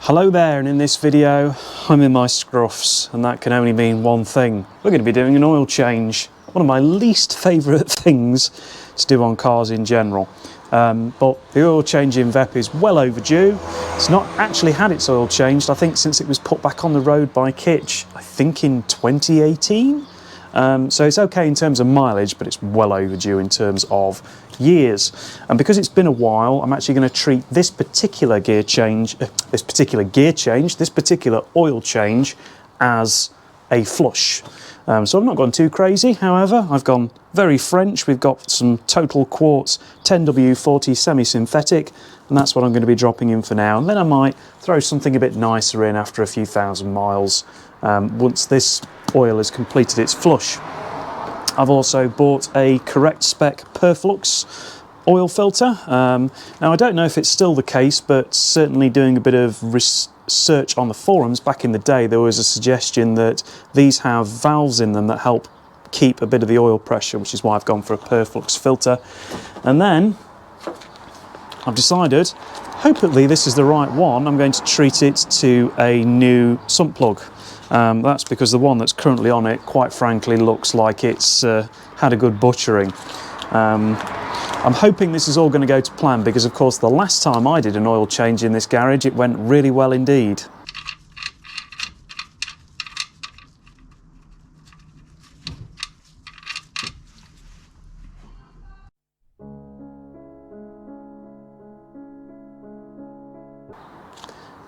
Hello there, and in this video I'm in my scruffs, and that can only mean one thing. We're going to be doing an oil change. One of my least favourite things to do on cars in general. But the oil change in VEP is well overdue. It's not actually had its oil changed, I think, since it was put back on the road by Kitch, I think in 2018. So it's okay in terms of mileage, but it's well overdue in terms of years. And because it's been a while, I'm actually going to treat this particular gear change, this particular oil change as a flush. So I've not gone too crazy, however, I've gone very French. We've got some Total Quartz 10W40 semi-synthetic, and that's what I'm going to be dropping in for now. And then I might throw something a bit nicer in after a few thousand miles once this oil has completed its flush. I've also bought a correct spec Perflux oil filter. Now I don't know if it's still the case, but certainly doing a bit of research on the forums back in the day, there was a suggestion that these have valves in them that help keep a bit of the oil pressure, which is why I've gone for a Perflux filter. And then I've decided, hopefully this is the right one, I'm going to treat it to a new sump plug. That's because the one that's currently on it, quite frankly, looks like it's had a good butchering. I'm hoping this is all going to go to plan because, of course, the last time I did an oil change in this garage, it went really well indeed.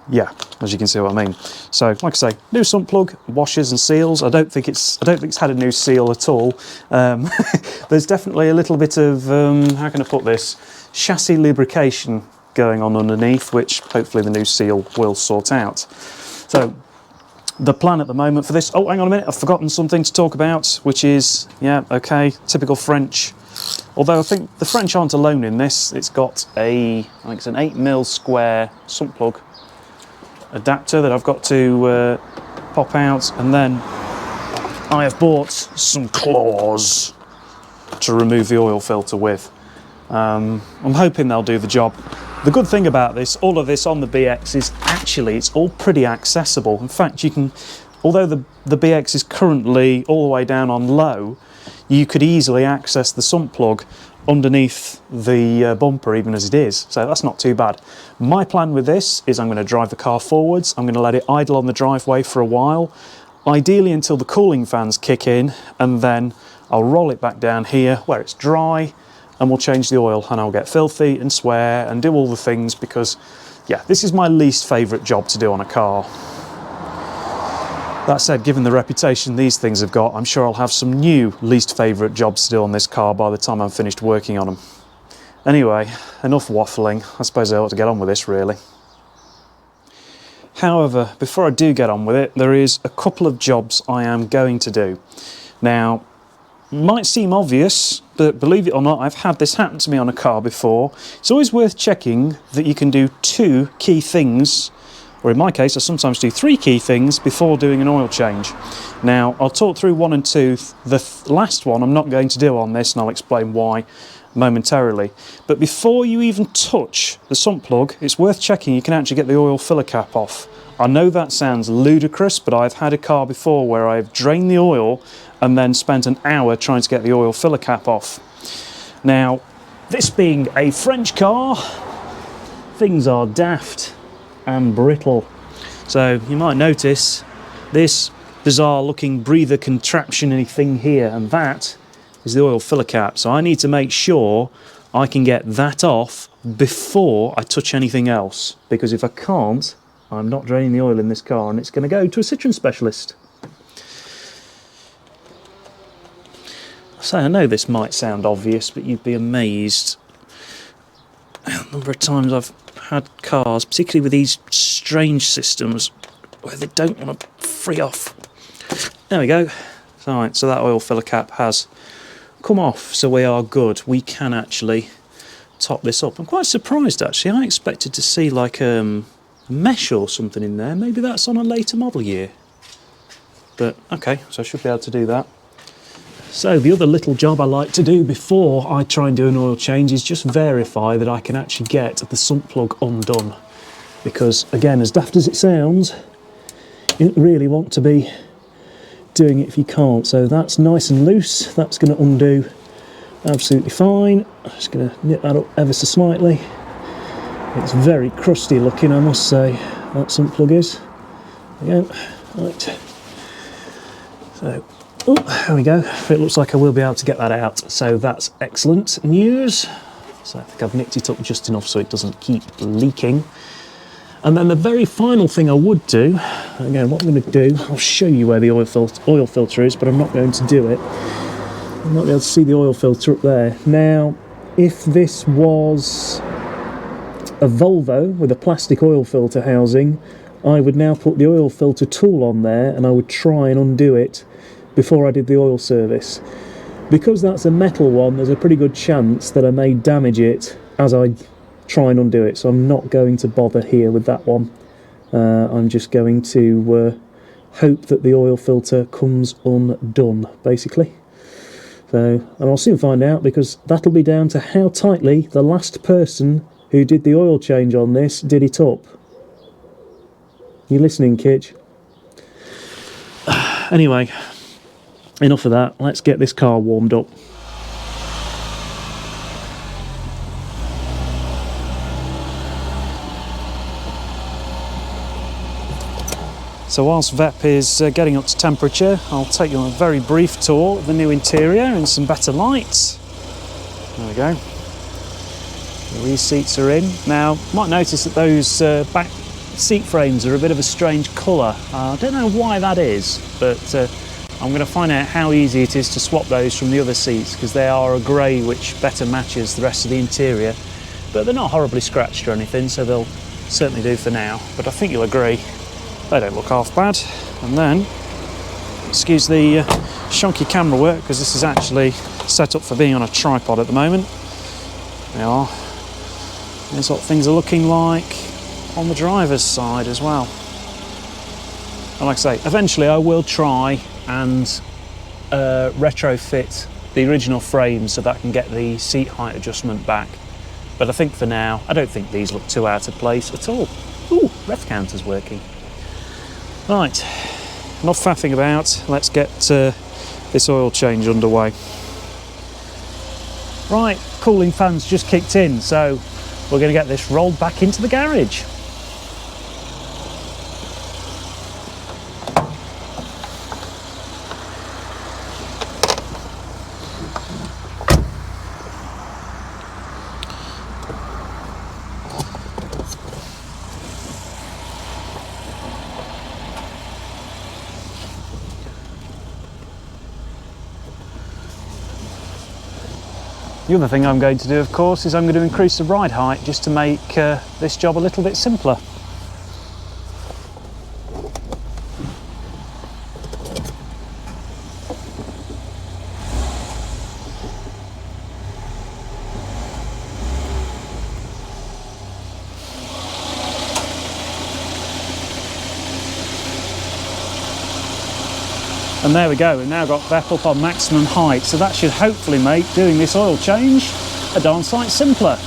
Yeah, as you can see what I mean. So, like I say, new sump plug, washers and seals. I don't think it's had a new seal at all. There's definitely a little bit of how can I put this, chassis lubrication going on underneath, which hopefully the new seal will sort out. So, the plan at the moment for this. Oh, hang on a minute, I've forgotten something to talk about, which is, yeah, okay, typical French. Although I think the French aren't alone in this. It's got I think it's an 8mm square sump plug adapter that I've got to pop out, and then I have bought some claws to remove the oil filter with. I'm hoping they'll do the job. The good thing about this, all of this on the BX, is actually it's all pretty accessible. In fact, you can, although the BX is currently all the way down on low, you could easily access the sump plug underneath the bumper even as it is, so that's not too bad. My plan with this is I'm going to drive the car forwards, I'm going to let it idle on the driveway for a while, ideally until the cooling fans kick in, and then I'll roll it back down here where it's dry and we'll change the oil, and I'll get filthy and swear and do all the things because, yeah, this is my least favourite job to do on a car. That said, given the reputation these things have got, I'm sure I'll have some new least favourite jobs to do on this car by the time I'm finished working on them. Anyway, enough waffling. I suppose I ought to get on with this, really. However, before I do get on with it, there is a couple of jobs I am going to do. Now, might seem obvious, but believe it or not, I've had this happen to me on a car before. It's always worth checking that you can do 2 key things, or in my case, I sometimes do 3 key things before doing an oil change. Now, I'll talk through 1 and 2. The last one I'm not going to do on this, and I'll explain why momentarily. But before you even touch the sump plug, it's worth checking you can actually get the oil filler cap off. I know that sounds ludicrous, but I've had a car before where I've drained the oil and then spent an hour trying to get the oil filler cap off. Now, this being a French car, things are daft and brittle. So you might notice this bizarre looking breather contraption-y thing here, and that is the oil filler cap. So I need to make sure I can get that off before I touch anything else, because if I can't, I'm not draining the oil in this car and it's going to go to a Citroen specialist. So I know this might sound obvious, but you'd be amazed the number of times I've had cars, particularly with these strange systems, where they don't want to free off. There we go. Alright, so that oil filler cap has come off, so we are good. We can actually top this up. I'm quite surprised actually. I expected to see like a mesh or something in there. Maybe that's on a later model year. But okay, so I should be able to do that. So the other little job I like to do before I try and do an oil change is just verify that I can actually get the sump plug undone. because again, as daft as it sounds, you don't really want to be doing it if you can't. So that's nice and loose, that's going to undo absolutely fine. I'm just going to nip that up ever so slightly. It's very crusty looking, I must say, that sump plug is. There we go. Right. So, oh, there we go. It looks like I will be able to get that out, so that's excellent news. So I think I've nicked it up just enough so it doesn't keep leaking. And then the very final thing I would do, again, what I'm going to do, I'll show you where the oil filter is, but I'm not going to do it. I'm not able to see the oil filter up there. Now, if this was a Volvo with a plastic oil filter housing, I would now put the oil filter tool on there and I would try and undo it before I did the oil service. Because that's a metal one, there's a pretty good chance that I may damage it as I try and undo it, so I'm not going to bother here with that one. I'm just going to hope that the oil filter comes undone, basically. So, and I'll soon find out, because that'll be down to how tightly the last person who did the oil change on this did it up. You listening, Kitch? Anyway, enough of that. Let's get this car warmed up. So whilst VEP is getting up to temperature, I'll take you on a very brief tour of the new interior and some better lights. There we go. The rear seats are in. Now, you might notice that those back seat frames are a bit of a strange colour. I don't know why that is, but I'm going to find out how easy it is to swap those from the other seats, because they are a grey which better matches the rest of the interior. But they're not horribly scratched or anything, so they'll certainly do for now. But I think you'll agree, they don't look half bad. And then, excuse the shonky camera work, because this is actually set up for being on a tripod at the moment. They are. Here's what things are looking like on the driver's side as well. And like I say, eventually I will try and retrofit the original frame so that I can get the seat height adjustment back. But I think for now, I don't think these look too out of place at all. Ooh, ref counter's working. Right, enough faffing about, let's get this oil change underway. Right, cooling fans just kicked in, so we're going to get this rolled back into the garage. The other thing I'm going to do, of course, is I'm going to increase the ride height just to make this job a little bit simpler. And there we go, we've now got VEP up on maximum height, so that should hopefully make doing this oil change a darn sight simpler.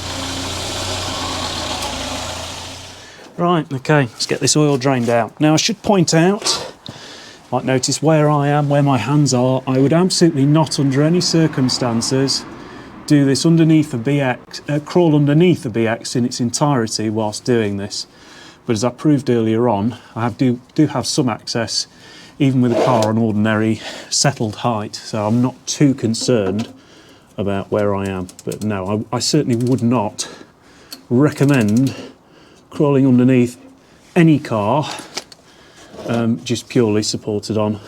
Right, okay, let's get this oil drained out. Now I should point out, you might notice where I am, where my hands are, I would absolutely not under any circumstances do this underneath a BX, crawl underneath the BX in its entirety whilst doing this. But as I proved earlier on, I do have some access even with a car on ordinary settled height, so I'm not too concerned about where I am. But no, I certainly would not recommend crawling underneath any car just purely supported on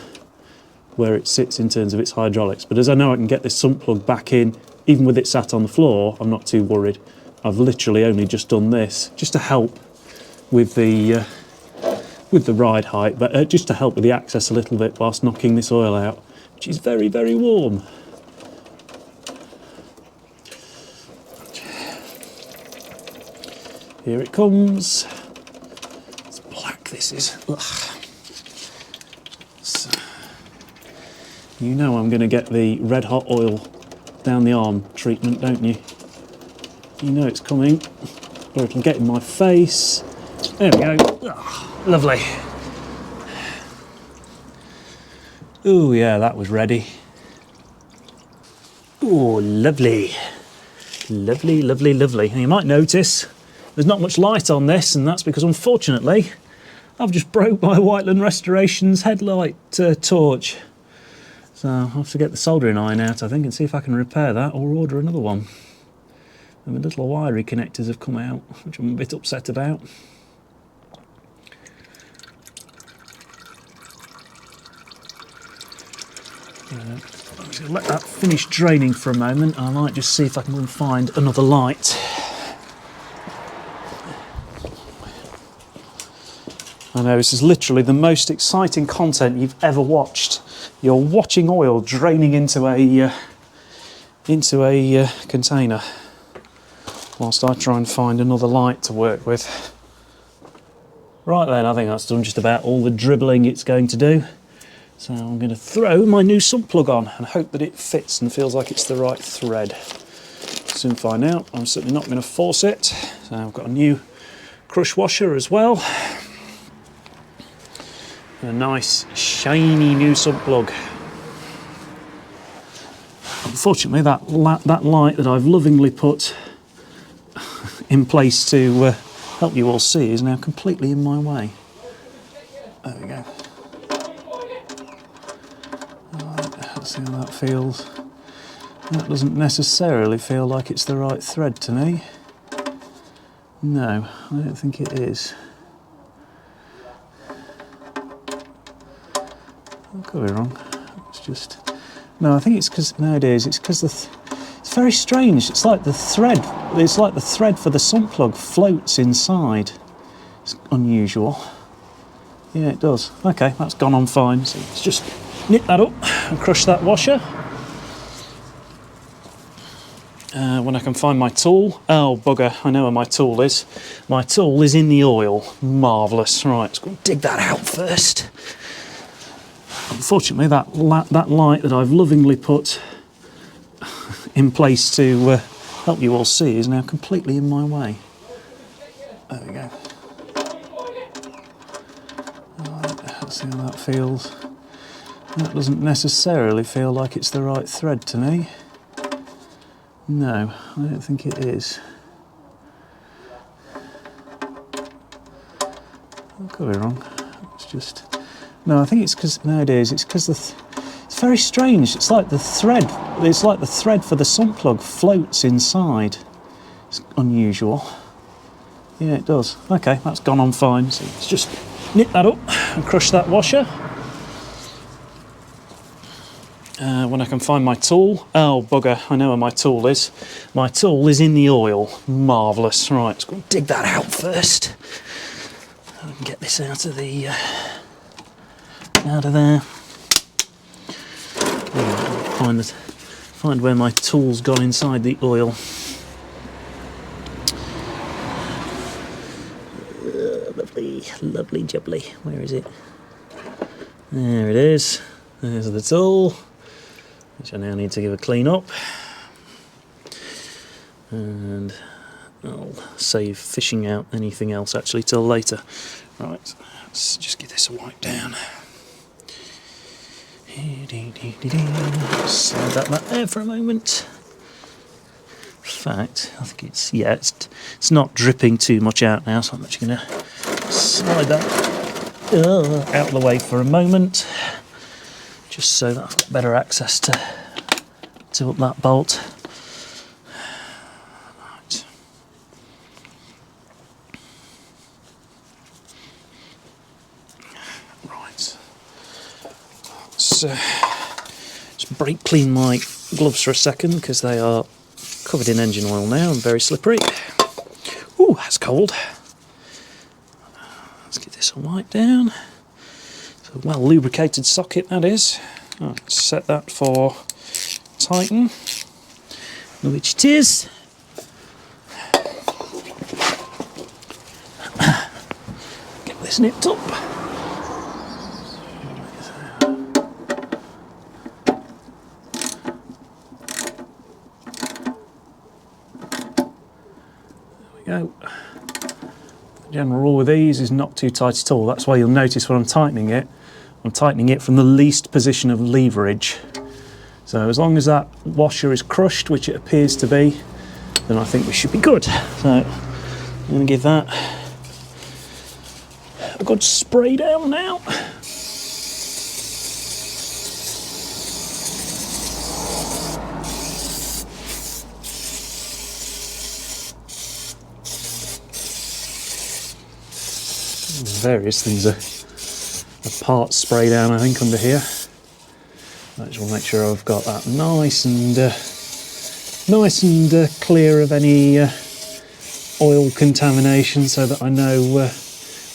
where it sits in terms of its hydraulics. But as I know I can get this sump plug back in, even with it sat on the floor, I'm not too worried. I've literally only just done this just to help with the ride height, but just to help with the access a little bit whilst knocking this oil out, which is very, very warm. Here it comes. It's black, this is. Ugh. So, you know I'm going to get the red hot oil down the arm treatment, don't you? You know it's coming, or it'll get in my face. There we go. Oh, lovely. Oh yeah, that was ready. Oh, lovely. Lovely, lovely, lovely. And you might notice there's not much light on this, and that's because unfortunately I've just broke my Whiteland Restorations headlight torch. So I'll have to get the soldering iron out, I think, and see if I can repair that or order another one. And the little wiry connectors have come out, which I'm a bit upset about. So let that finish draining for a moment. I might just see if I can find another light. I know, this is literally the most exciting content you've ever watched. You're watching oil draining into a container, whilst I try and find another light to work with. Right then, I think that's done just about all the dribbling it's going to do. So I'm going to throw my new sump plug on and hope that it fits and feels like it's the right thread. Soon find out. I'm certainly not going to force it. So I've got a new crush washer as well. And a nice shiny new sump plug. Unfortunately, that light that I've lovingly put in place to help you all see is now completely in my way. There we go. Let's see how that feels. That doesn't necessarily feel like it's the right thread to me. No, I don't think it is. I could be wrong. It's just... No, I think it's because nowadays it's because it's very strange. It's like the thread. It's like the thread for the sump plug floats inside. It's unusual. Yeah, it does. Okay, that's gone on fine. So let's just nip that up and crush that washer. When I can find my tool. Oh, bugger, I know where my tool is. My tool is in the oil. Marvellous. Right, let's go and dig that out first. Unfortunately, that light that I've lovingly put in place to help you all see is now completely in my way. There we go. Right, let's see how that feels. That doesn't necessarily feel like it's the right thread to me. No, I don't think it is. I could be wrong. It's just... No, I think it's because nowadays it's because it's very strange. It's like the thread. It's like the thread for the sump plug floats inside. It's unusual. Yeah, it does. Okay, that's gone on fine. So let's just nip that up and crush that washer. When I can find my tool. Oh, bugger, I know where my tool is. My tool is in the oil. Marvellous. Right, let's go and dig that out first. I can get this out of the... out of there. Find where my tool's gone inside the oil. Lovely, lovely jubbly. Where is it? There it is. There's the tool, which I now need to give a clean up. And I'll save fishing out anything else actually till later. Right, let's just give this a wipe down. Slide that there for a moment. In fact, I think it's not dripping too much out now, so I'm actually going to slide that out of the way for a moment, just so that I've got better access to up that bolt. Right. Just brake clean my gloves for a second because they are covered in engine oil now and very slippery. Ooh, that's cold. Let's get this all wiped down. It's a well lubricated socket, that is. Right, let's set that for Titan, which it is. Get this nipped up. Go. The general rule with these is not too tight at all. That's why you'll notice when I'm tightening it from the least position of leverage. So as long as that washer is crushed, which it appears to be, then I think we should be good. So I'm going to give that a good spray down now. Various things of parts spray down, I think, under here. I just want to make sure I've got that nice and clear of any oil contamination, so that I know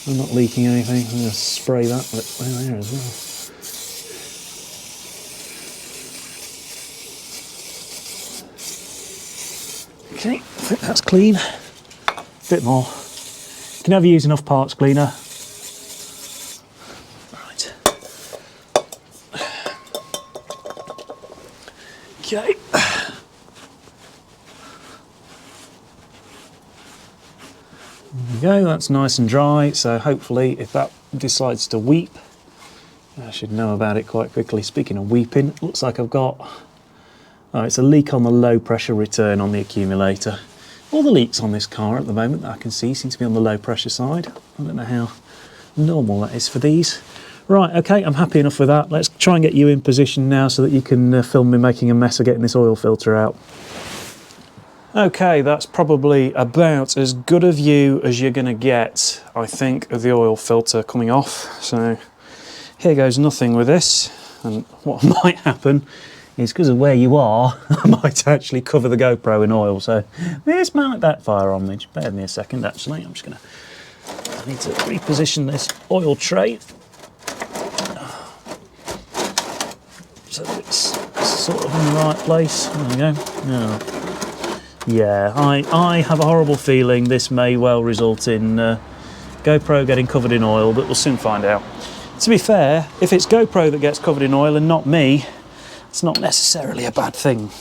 I'm not leaking anything. I'm going to spray that there as well. Okay, I think that's clean. A bit more. You can never use enough parts cleaner. Right. Okay. There we go, that's nice and dry, so hopefully if that decides to weep, I should know about it quite quickly. Speaking of weeping, it looks like I've got... Oh, it's a leak on the low pressure return on the accumulator. All the leaks on this car at the moment that I can see seem to be on the low pressure side. I don't know how normal that is for these. Right, okay, I'm happy enough with that. Let's try and get you in position now so that you can film me making a mess of getting this oil filter out. Okay, that's probably about as good a view as you're going to get, I think, of the oil filter coming off. So here goes nothing with this. And what might happen is, because of where you are, I might actually cover the GoPro in oil. So this might backfire on me. Just bear with me a second, actually. I'm just going to... I need to reposition this oil tray so that it's sort of in the right place. There we go. Yeah, I have a horrible feeling this may well result in GoPro getting covered in oil, but we'll soon find out. To be fair, if it's GoPro that gets covered in oil and not me, it's not necessarily a bad thing.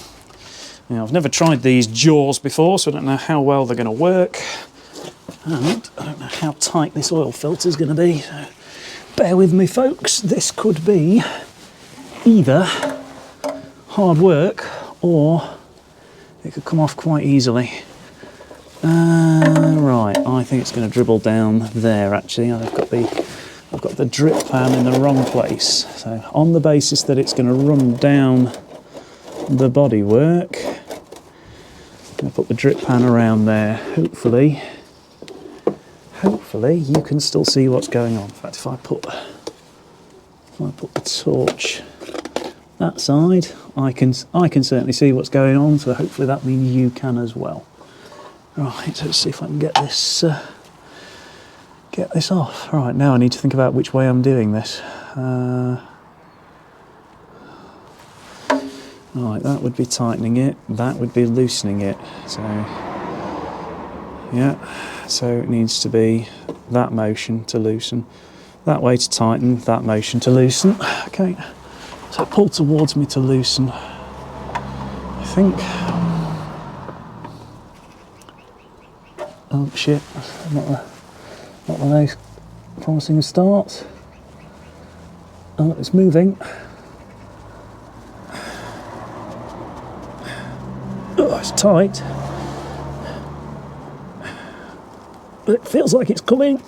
You know, I've never tried these jaws before, so I don't know how well they're going to work. And I don't know how tight this oil filter is going to be. So bear with me, folks. This could be either hard work or it could come off quite easily. Right, I think it's going to dribble down there. Actually, I've got the drip pan in the wrong place. So on the basis that it's going to run down the bodywork, I'm going to put the drip pan around there. Hopefully you can still see what's going on. In fact, if I put the torch that side, I can certainly see what's going on, so hopefully that means you can as well. Right, let's see if I can get this off. Right, now I need to think about which way I'm doing this. Right, that would be tightening it, that would be loosening it. So yeah, so it needs to be that motion to loosen, that way to tighten, that motion to loosen. Okay. So pull towards me to loosen, I think. Oh shit, not the most promising start. Oh, it's moving. Oh, it's tight. But it feels like it's coming.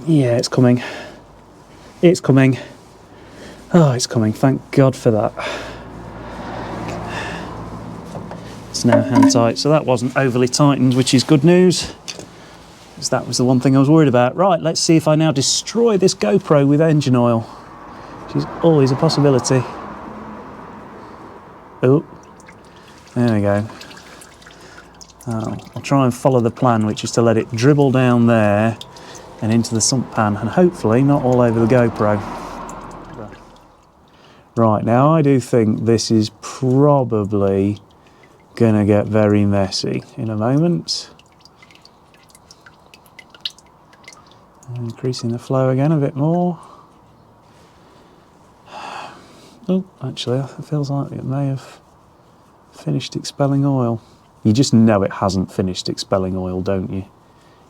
Yeah, it's coming. It's coming. Oh, it's coming. Thank God for that. It's now hand tight, so that wasn't overly tightened, which is good news, because that was the one thing I was worried about. Right, let's see if I now destroy this GoPro with engine oil, which is always a possibility. Oh, there we go. Oh, I'll try and follow the plan, which is to let it dribble down there and into the sump pan, and hopefully not all over the GoPro. Right, now I do think this is probably going to get very messy in a moment. Increasing the flow again a bit more. Oh, actually, it feels like it may have finished expelling oil. You just know it hasn't finished expelling oil, don't you?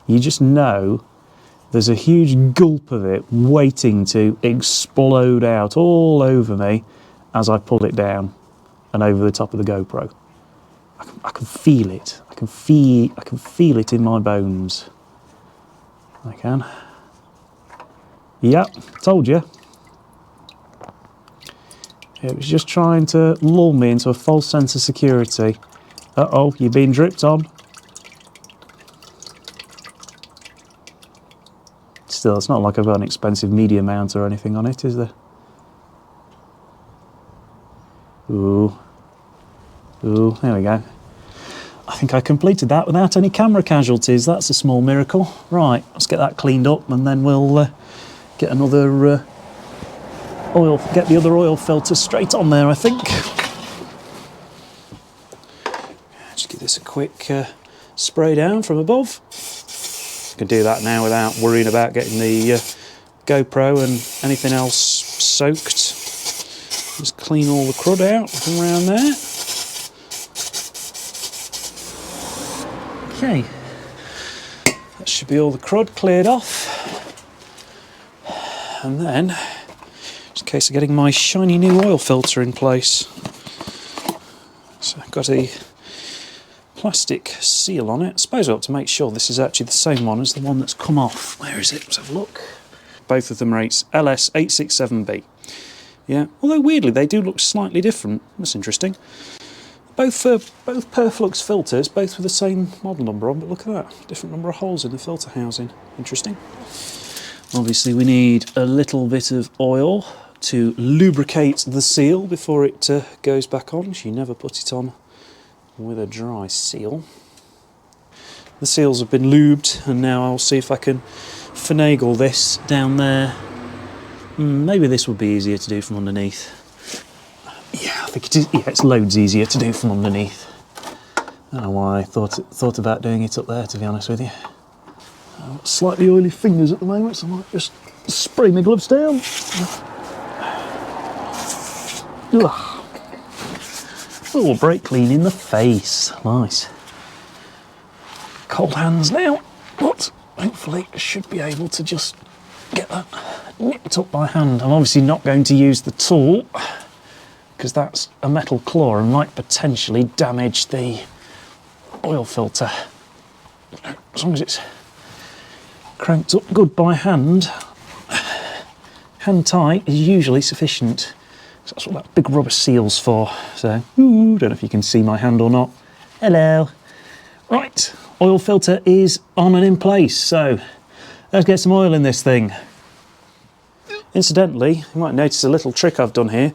You just know there's a huge gulp of it waiting to explode out all over me as I pull it down and over the top of the GoPro. I can feel it. I can feel it in my bones. I can. Yep, told you. It was just trying to lull me into a false sense of security. Uh-oh, you're being dripped on. Still, it's not like I've got an expensive media mount or anything on it, is there? Ooh. Ooh, there we go. I think I completed that without any camera casualties. That's a small miracle. Right, let's get that cleaned up and then we'll get another get the other oil filter straight on there, I think. Just give this a quick spray down from above. I can do that now without worrying about getting the GoPro and anything else soaked. Just clean all the crud out from around there. Okay, that should be all the crud cleared off. And then, just in case of getting my shiny new oil filter in place. So I've got a plastic seal on it. I suppose I ought to make sure this is actually the same one as the one that's come off. Where is it? Let's have a look. Both of them are LS867B. Yeah, although weirdly they do look slightly different. That's interesting. Both Perflux filters, both with the same model number on, but look at that. Different number of holes in the filter housing. Interesting. Obviously we need a little bit of oil to lubricate the seal before it goes back on. You never put it on with a dry seal. The seals have been lubed and now I'll see if I can finagle this down there. Maybe this would be easier to do from underneath. Yeah, I think it is. Yeah, it's loads easier to do from underneath. I don't know why I thought about doing it up there, to be honest with you. I've got slightly oily fingers at the moment, so I might just spray my gloves down. Ugh. Oh, brake clean in the face. Nice. Cold hands now, but hopefully I should be able to just get that nipped up by hand. I'm obviously not going to use the tool because that's a metal claw and might potentially damage the oil filter. As long as it's cranked up good by hand, hand tight is usually sufficient. So that's what that big rubber seal's for. So, don't know if you can see my hand or not. Hello. Right, oil filter is on and in place, so let's get some oil in this thing. Incidentally, you might notice a little trick I've done here.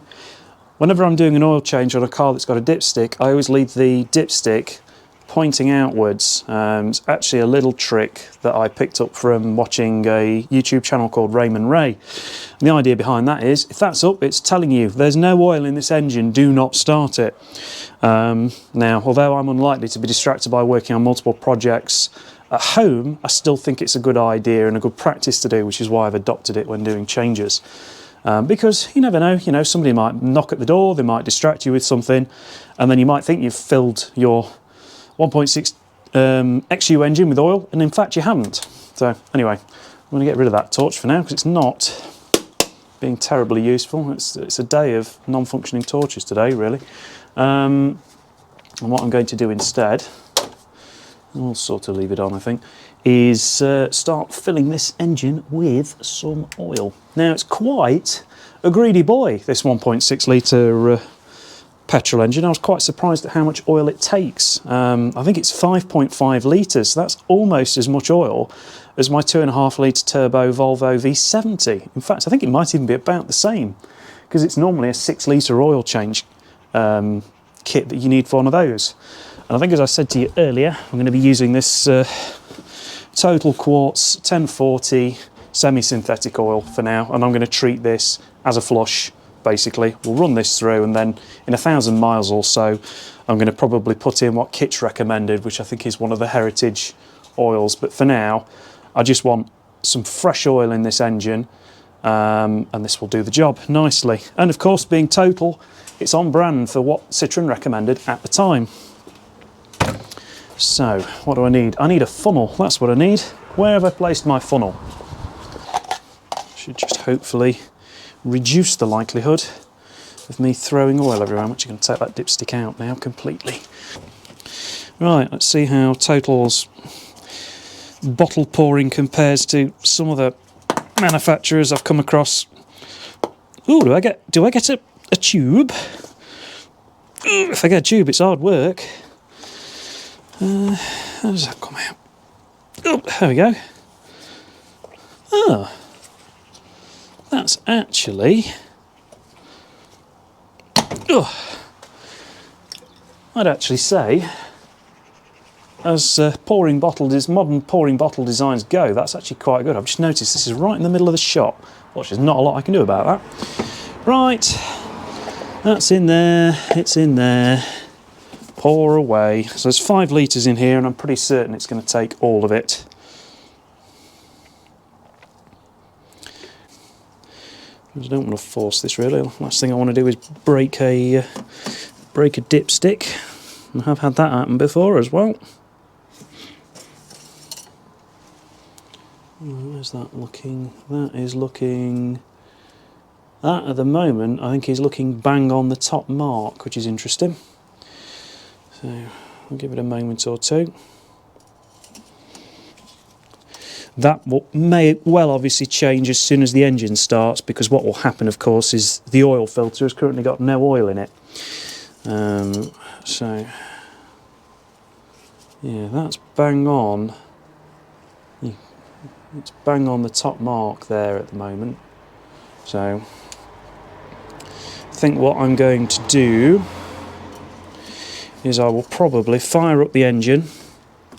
Whenever I'm doing an oil change on a car that's got a dipstick, I always leave the dipstick pointing outwards. It's actually a little trick that I picked up from watching a YouTube channel called Rainman. And the idea behind that is, if that's up, it's telling you there's no oil in this engine, do not start it. Now, although I'm unlikely to be distracted by working on multiple projects at home, I still think it's a good idea and a good practice to do, which is why I've adopted it when doing changes. Because you never know, somebody might knock at the door, they might distract you with something, and then you might think you've filled your 1.6 XU engine with oil, and in fact you haven't. So anyway, I'm going to get rid of that torch for now because it's not being terribly useful. It's a day of non-functioning torches today, really. And what I'm going to do instead, I'll sort of leave it on, I think, is start filling this engine with some oil. Now, it's quite a greedy boy, this 1.6 litre petrol engine. I was quite surprised at how much oil it takes. I think it's 5.5 litres, so that's almost as much oil as my 2.5 litre turbo Volvo V70. In fact, I think it might even be about the same, because it's normally a 6 litre oil change kit that you need for one of those. And I think, as I said to you earlier, I'm going to be using this Total Quartz 1040 semi-synthetic oil for now, and I'm going to treat this as a flush, basically. We'll run this through, and then in 1,000 miles or so, I'm going to probably put in what Kit's recommended, which I think is one of the heritage oils. But for now, I just want some fresh oil in this engine, and this will do the job nicely. And of course, being Total, it's on brand for what Citroen recommended at the time. So, what do I need? I need a funnel, that's what I need. Where have I placed my funnel? Should just hopefully reduce the likelihood of me throwing oil everywhere. I'm actually going to take that dipstick out now completely. Right, let's see how Total's bottle pouring compares to some other manufacturers I've come across. Ooh, do I get a tube? Ooh, if I get a tube, it's hard work. How does that come out? Oh, there we go. Oh, that's actually... Oh, I'd actually say, as modern pouring bottle designs go, that's actually quite good. I've just noticed this is right in the middle of the shop. Watch, there's not a lot I can do about that. Right, that's in there, it's in there. Pour away. So there's 5 litres in here, and I'm pretty certain it's going to take all of it. I don't want to force this really. Last thing I want to do is break a dipstick. I have had that happen before as well. Where's that looking? That is looking... That at the moment I think is looking bang on the top mark, which is interesting. So I'll give it a moment or two. That may well obviously change as soon as the engine starts, because what will happen, of course, is the oil filter has currently got no oil in it. So, yeah, that's bang on. It's bang on the top mark there at the moment. So, I think what I'm going to do is I will probably fire up the engine,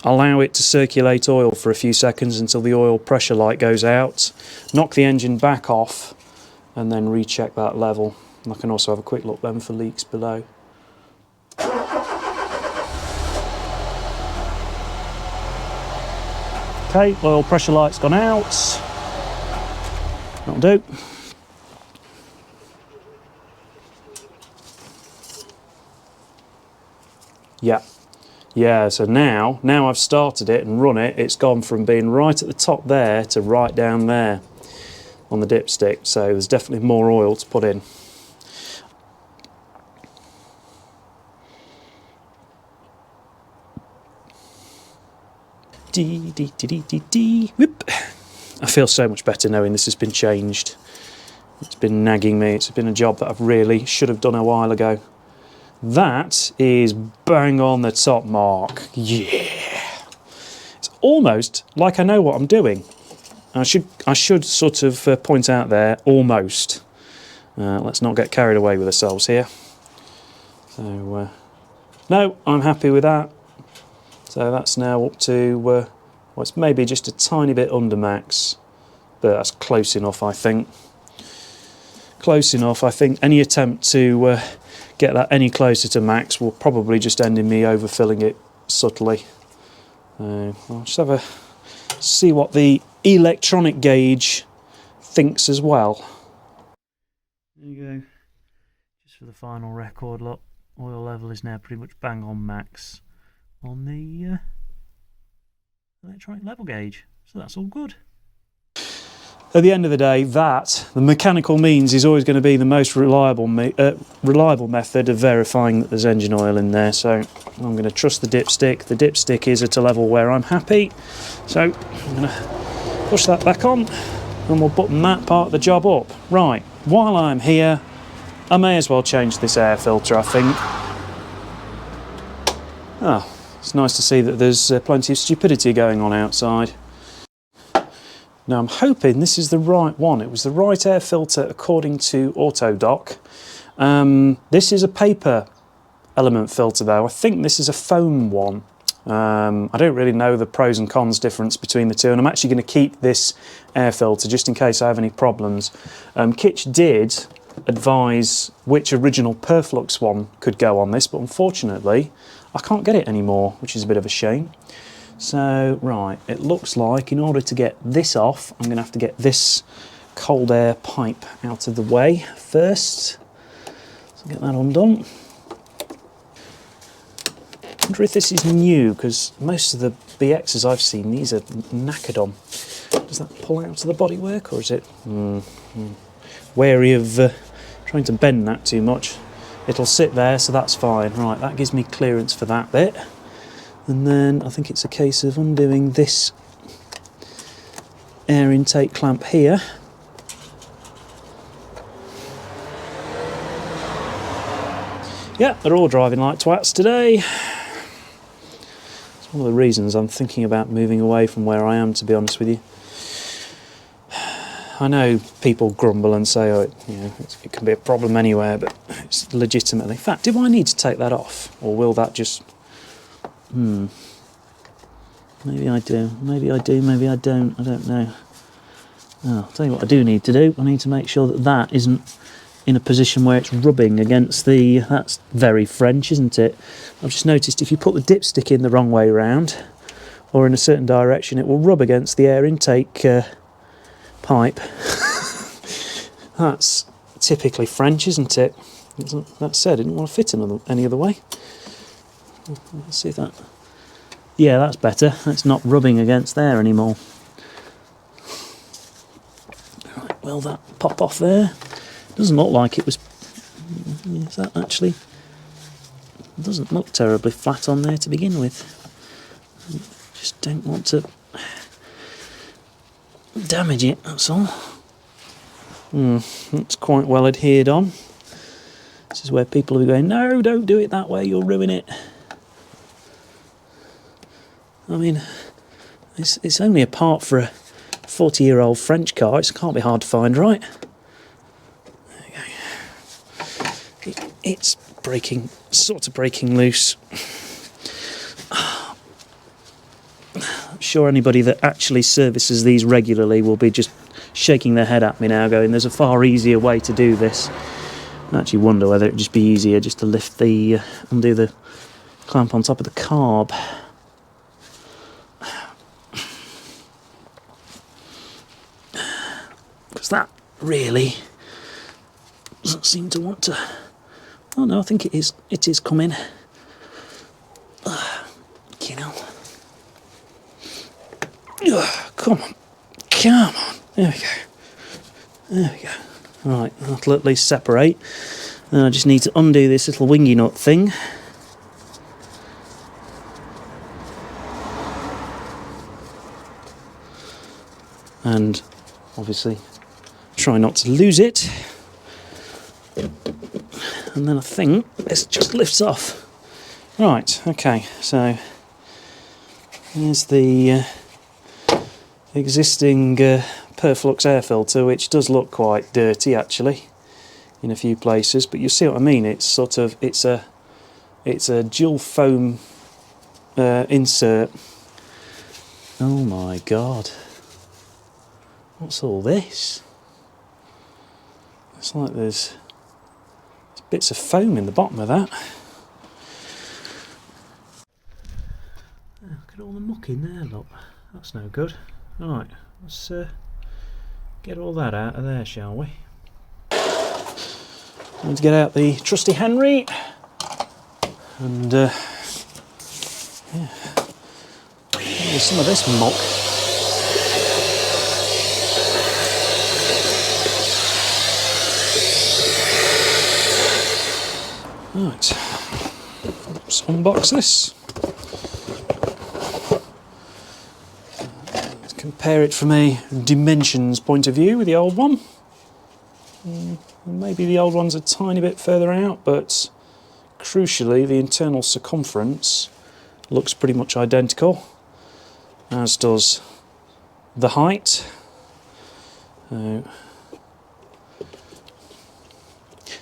allow it to circulate oil for a few seconds until the oil pressure light goes out, knock the engine back off, and then recheck that level. And I can also have a quick look then for leaks below. Okay, oil pressure light's gone out. That'll do. Yeah, so now I've started it and run it, it's gone from being right at the top there to right down there on the dipstick, so there's definitely more oil to put in. Whoop. I feel so much better knowing this has been changed. It's been nagging me, it's been a job that I've really should have done a while ago. That is bang on the top mark. Yeah. It's almost like I know what I'm doing. I should sort of point out there, almost. Let's not get carried away with ourselves here. So, no, I'm happy with that. So that's now up to, well, it's maybe just a tiny bit under max, but that's close enough, I think. Close enough. I think any attempt to get that any closer to max will probably just end in me overfilling it subtly. I'll just have a see what the electronic gauge thinks as well. There you go. Just for the final record, look, oil level is now pretty much bang on max on the electronic level gauge, so that's all good. At the end of the day, the mechanical means is always going to be the most reliable method of verifying that there's engine oil in there. So I'm going to trust the dipstick. The dipstick is at a level where I'm happy. So I'm going to push that back on and we'll button that part of the job up. Right, while I'm here, I may as well change this air filter, I think. Oh, it's nice to see that there's plenty of stupidity going on outside. Now I'm hoping this is the right one. It was the right air filter according to Autodoc. This is a paper element filter though. I think this is a foam one. I don't really know the pros and cons difference between the two, and I'm actually going to keep this air filter just in case I have any problems. Kitch did advise which original Perflux one could go on this, but unfortunately I can't get it anymore, which is a bit of a shame. So, right, it looks like in order to get this off, I'm going to have to get this cold air pipe out of the way first. So get that undone. wonder if this is new, because most of the BXs I've seen, these are knackered on. Does that pull out of the bodywork, or is it wary of trying to bend that too much? It'll sit there, so that's fine. Right, that gives me clearance for that bit. And then I think it's a case of undoing this air intake clamp here. Yeah, they're all driving like twats today. It's one of the reasons I'm thinking about moving away from where I am, to be honest with you. I know people grumble and say, oh, it can be a problem anywhere, but it's legitimately. In fact, do I need to take that off? Or will that just... Maybe I do, maybe I do, maybe I don't know. Oh, I'll tell you what I do need to do. I need to make sure that that isn't in a position where it's rubbing against the... That's very French, isn't it? I've just noticed if you put the dipstick in the wrong way round, or in a certain direction, it will rub against the air intake pipe. That's typically French, isn't it? That said, I didn't want to fit any other way. Let's see if that... Yeah, that's better. It's not rubbing against there anymore. Right, will that pop off there? Doesn't look like it was... Is that actually... It doesn't look terribly flat on there to begin with. Just don't want to damage it, that's all. It's quite well adhered on. This is where people will be going, no, don't do it that way, you'll ruin it. I mean, it's only a part for a 40-year-old French car. It can't be hard to find, right? There you go. It's sort of breaking loose. I'm sure anybody that actually services these regularly will be just shaking their head at me now, going, there's a far easier way to do this. I actually wonder whether it'd just be easier just to lift undo the clamp on top of the carb. Because that really doesn't seem to want to... Oh no, I think it is coming. You know. Come on. There we go. Right, that'll at least separate. Then I just need to undo this little wingy nut thing. And obviously try not to lose it. And then I think this just lifts off. Right, okay, so here's the existing Perflux air filter, which does look quite dirty actually in a few places, but you see what I mean. It's sort of it's a dual foam insert. Oh my god, what's all this? It's like there's bits of foam in the bottom of that. Look at all the muck in there, look. That's no good. Right, let's get all that out of there, shall we? Need to get out the trusty Henry and yeah, there's some of this muck. Right, let's unbox this. Let's compare it from a dimensions point of view with the old one. Maybe the old one's a tiny bit further out, but crucially the internal circumference looks pretty much identical, as does the height.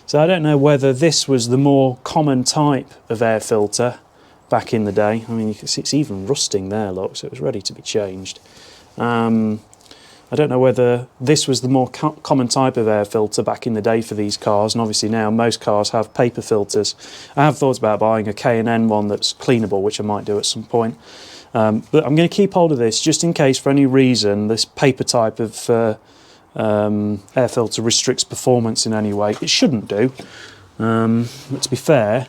So I don't know whether this was the more common type of air filter back in the day. I mean, you can see it's even rusting there, look, so it was ready to be changed. I don't know whether this was the more common type of air filter back in the day for these cars, and obviously now most cars have paper filters. I have thought about buying a K&N one that's cleanable, which I might do at some point. But I'm going to keep hold of this just in case for any reason this paper type of air filter restricts performance in any way. It shouldn't do, but to be fair,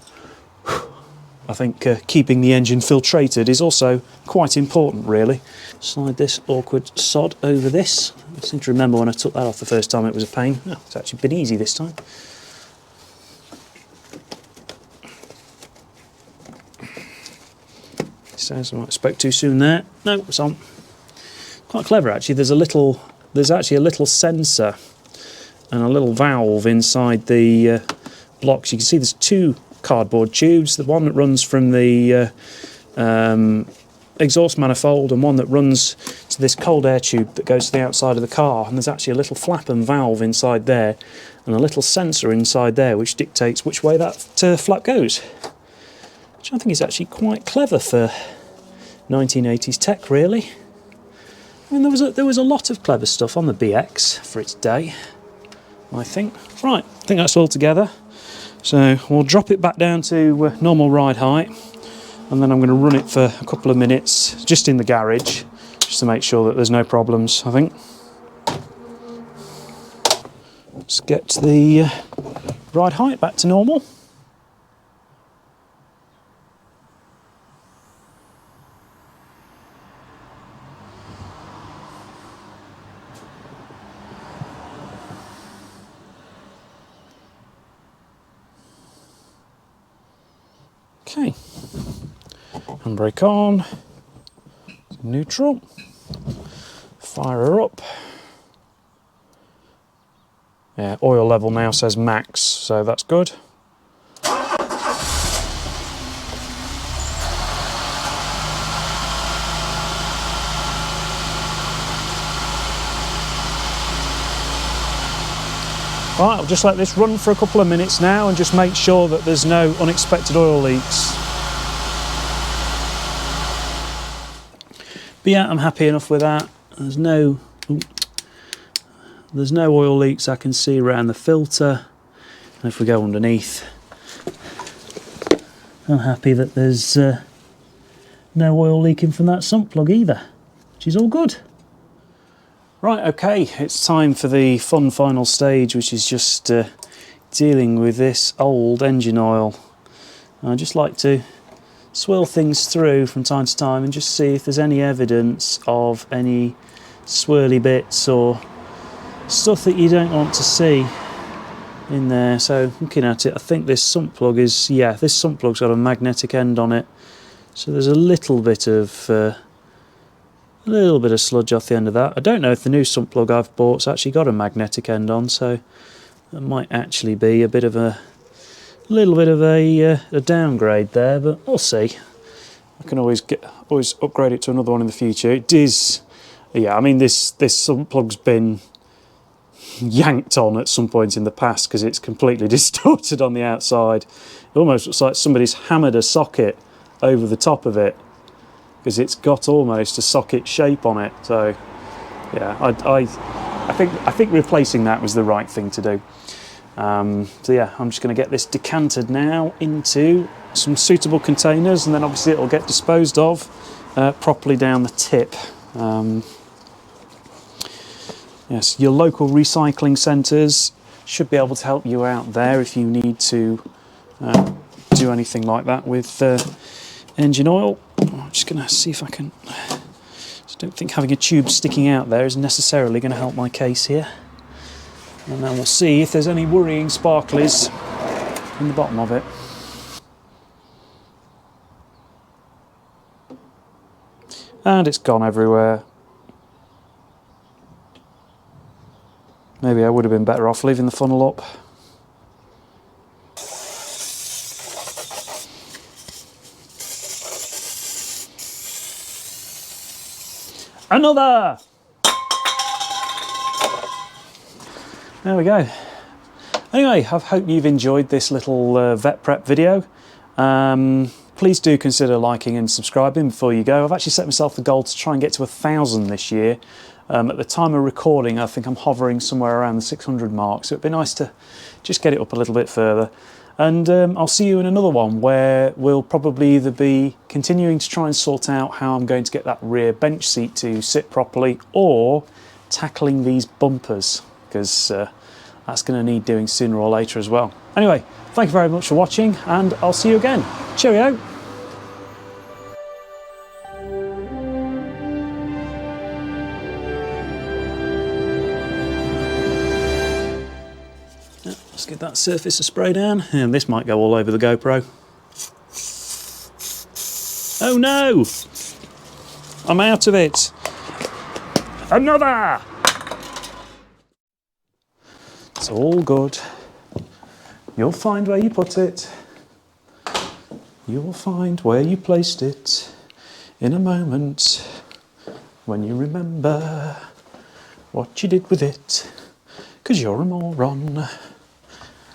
I think keeping the engine filtrated is also quite important, really. Slide this awkward sod over this. I seem to remember when I took that off the first time it was a pain. Oh, it's actually been easy this time. Sounds like I spoke too soon there. No, it's on. Quite clever actually. There's actually a little sensor and a little valve inside the blocks. You can see there's two cardboard tubes. The one that runs from the exhaust manifold and one that runs to this cold air tube that goes to the outside of the car. And there's actually a little flap and valve inside there and a little sensor inside there which dictates which way that flap goes. Which I think is actually quite clever for 1980s tech, really. I mean, there was a lot of clever stuff on the BX for its day, I think. Right, I think that's all together. So we'll drop it back down to normal ride height, and then I'm going to run it for a couple of minutes just in the garage, just to make sure that there's no problems, I think. Let's get the ride height back to normal. Okay, handbrake on, neutral, fire her up. Yeah, oil level now says max, so that's good. Right, I'll just let this run for a couple of minutes now and just make sure that there's no unexpected oil leaks. But yeah, I'm happy enough with that. There's no oil leaks I can see around the filter. And if we go underneath, I'm happy that there's no oil leaking from that sump plug either, which is all good. Right, okay, it's time for the fun final stage, which is just dealing with this old engine oil. I just like to swirl things through from time to time and just see if there's any evidence of any swirly bits or stuff that you don't want to see in there. So looking at it, I think this sump plug is, yeah, this sump plug's got a magnetic end on it. So there's a little bit of sludge off the end of that. I don't know if the new sump plug I've bought's actually got a magnetic end on, so that might actually be a little bit of a downgrade there, but we'll see. I can always upgrade it to another one in the future. It is, yeah, I mean this sump plug's been yanked on at some point in the past because it's completely distorted on the outside. It almost looks like somebody's hammered a socket over the top of it, because it's got almost a socket shape on it. So yeah, I think replacing that was the right thing to do. So yeah, I'm just going to get this decanted now into some suitable containers, and then obviously it'll get disposed of properly down the tip. Yes, your local recycling centres should be able to help you out there if you need to do anything like that with engine oil. I'm just going to see if I can. I don't think having a tube sticking out there is necessarily going to help my case here. And then we'll see if there's any worrying sparklies in the bottom of it. And it's gone everywhere. Maybe I would have been better off leaving the funnel up. Another! There we go. Anyway, I hope you've enjoyed this little VEP prep video. Please do consider liking and subscribing before you go. I've actually set myself the goal to try and get to 1,000 this year. At the time of recording, I think I'm hovering somewhere around the 600 mark, so it'd be nice to just get it up a little bit further. And I'll see you in another one where we'll probably either be continuing to try and sort out how I'm going to get that rear bench seat to sit properly, or tackling these bumpers, because that's going to need doing sooner or later as well. Anyway, thank you very much for watching, and I'll see you again. Cheerio! Let's get that surface of spray down, and this might go all over the GoPro. Oh no! I'm out of it. Another! It's all good. You'll find where you put it. You'll find where you placed it in a moment when you remember what you did with it. 'Cause you're a moron.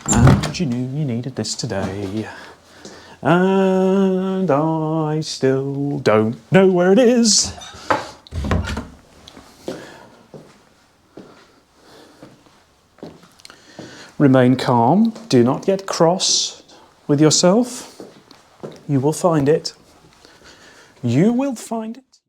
And you knew you needed this today. And I still don't know where it is. Remain calm. Do not get cross with yourself. You will find it. You will find it.